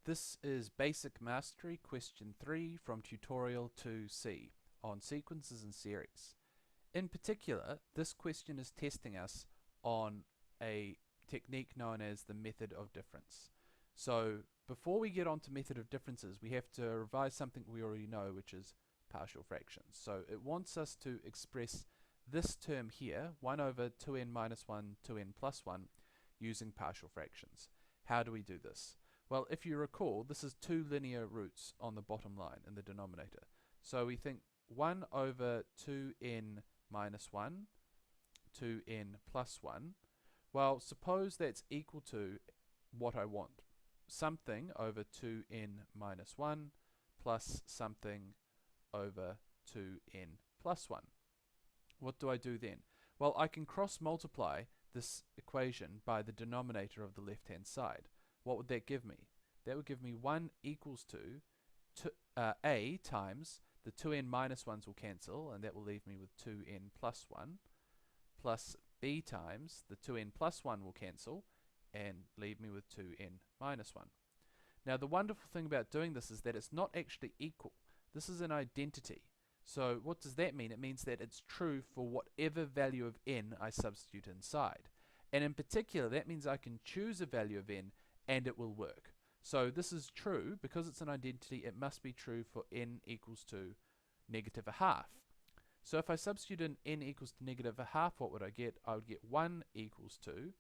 This is Basic Mastery Question 3 from Tutorial 2C on sequences and series. In particular, this question is testing us on a technique known as the method of difference. So before we get on to method of differences, we have to revise something we already know, which is partial fractions. So it wants us to express this term here, 1 over 2n minus 1, 2n plus 1, using partial fractions. How do we do this? Well, if you recall, this is two linear roots on the bottom line in the denominator. So we think 1 over 2n minus 1, 2n plus 1. Well, suppose that's equal to what I want. Something over 2n minus 1 plus something over 2n plus 1. What do I do then? Well, I can cross multiply this equation by the denominator of the left-hand side. What would that give me? That would give me 1 equals to a times the 2n minus 1's will cancel, and that will leave me with 2n plus 1, plus b times the 2n plus 1 will cancel, and leave me with 2n minus 1. Now the wonderful thing about doing this is that it's not actually equal. This is an identity. So what does that mean? It means that it's true for whatever value of n I substitute inside. And in particular, that means I can choose a value of n and it will work. So this is true, because it's an identity, it must be true for n equals to negative a half. So if I substitute in n equals to negative a half, what would I get? I would get 1 equals to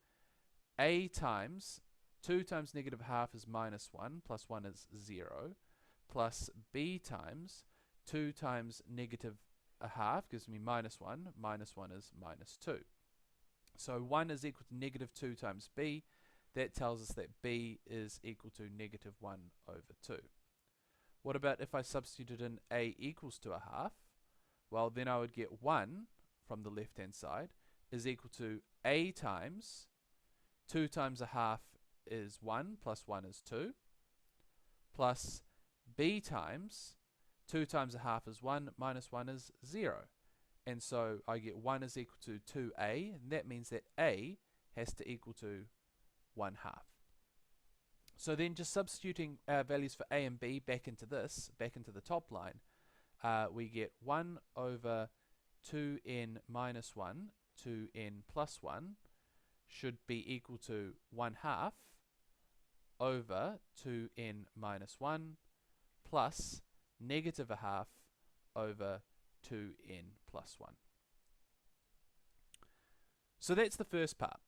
a times 2 times negative a half is minus 1, plus 1 is 0, plus b times 2 times negative a half gives me minus 1 is minus 2. So 1 is equal to negative 2 times b. That tells us that b is equal to negative 1 over 2. What about if I substituted in a equals to a half? Well, then I would get 1 from the left-hand side is equal to a times 2 times a half is 1, plus 1 is 2, plus b times 2 times a half is 1, minus 1 is 0. And so I get 1 is equal to 2a, and that means that a has to equal to 1 half. So then just substituting our values for a and b back into the top line, we get 1 over 2n minus 1, 2n plus 1 should be equal to 1 half over 2n minus 1 plus negative a half over 2n plus 1. So that's the first part.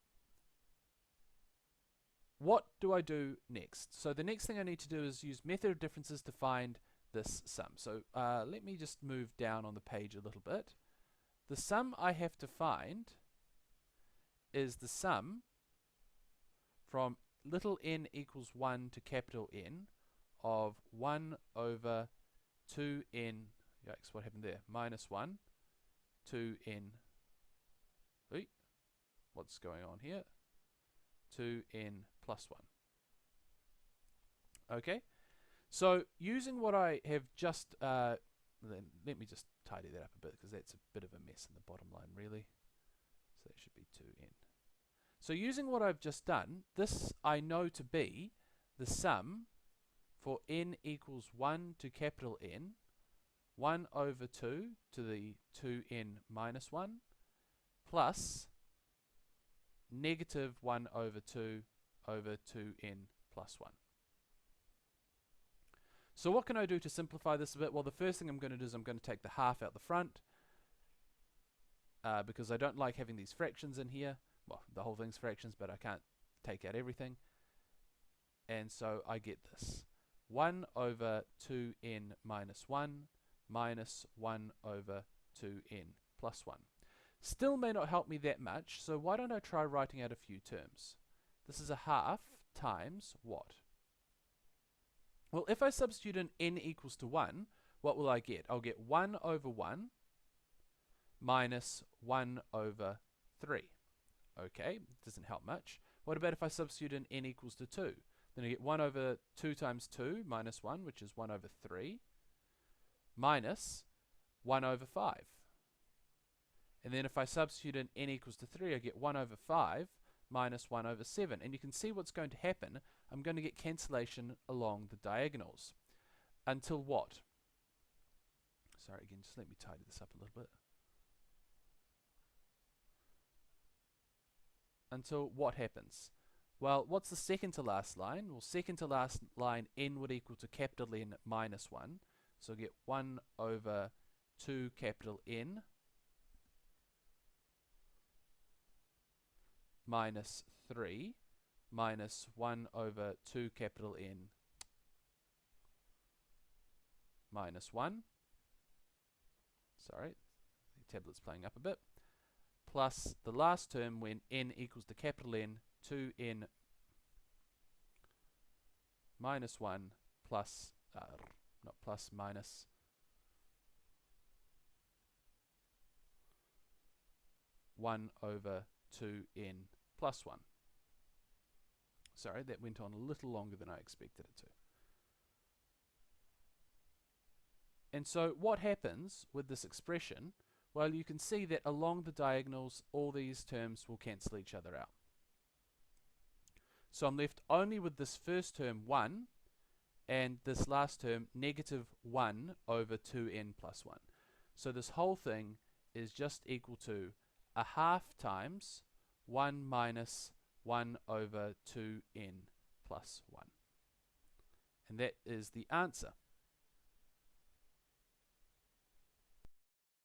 What do I do next? So the next thing I need to do is use method of differences to find this sum. So let me just move down on the page a little bit. The sum I have to find is the sum from little n equals 1 to capital N of 1 over 2n, yikes, what happened there? Minus 1, 2n, what's going on here? 2n plus 1. Okay, so using what I have just, then let me just tidy that up a bit, because that's a bit of a mess in the bottom line, really. So that should be 2n. So using what I've just done, this I know to be the sum for n equals 1 to capital N, 1 over 2 to the 2n minus 1, plus negative 1 over 2 over 2n plus 1. So what can I do to simplify this a bit? Well, the first thing I'm going to do is I'm going to take the half out the front, because I don't like having these fractions in here. Well, the whole thing's fractions, but I can't take out everything. And so I get this. 1 over 2n minus 1 minus 1 over 2n plus 1. Still may not help me that much, so why don't I try writing out a few terms? This is a half times what? Well, if I substitute in n equals to 1, what will I get? I'll get 1 over 1 minus 1 over 3. Okay, doesn't help much. What about if I substitute in n equals to 2? Then I get 1 over 2 times 2 minus 1, which is 1 over 3, minus 1 over 5. And then if I substitute in n equals to 3, I get 1 over 5 minus 1 over 7. And you can see what's going to happen. I'm going to get cancellation along the diagonals. Until what? Sorry, again, just let me tidy this up a little bit. Until what happens? Well, what's the second to last line? Well, second to last line, n would equal to capital N minus 1. So we'll get 1 over 2 capital N minus 3 minus 1 over 2 capital N minus 1. Sorry, the tablet's playing up a bit. Plus the last term when n equals to capital N, 2n minus 1 plus, not plus, minus 1 over 2n plus 1. Sorry, that went on a little longer than I expected it to. And so what happens with this expression? Well, you can see that along the diagonals, all these terms will cancel each other out. So I'm left only with this first term 1 and this last term negative 1 over 2n plus 1. So this whole thing is just equal to a half times 1 minus 1 over 2n plus 1. And that is the answer.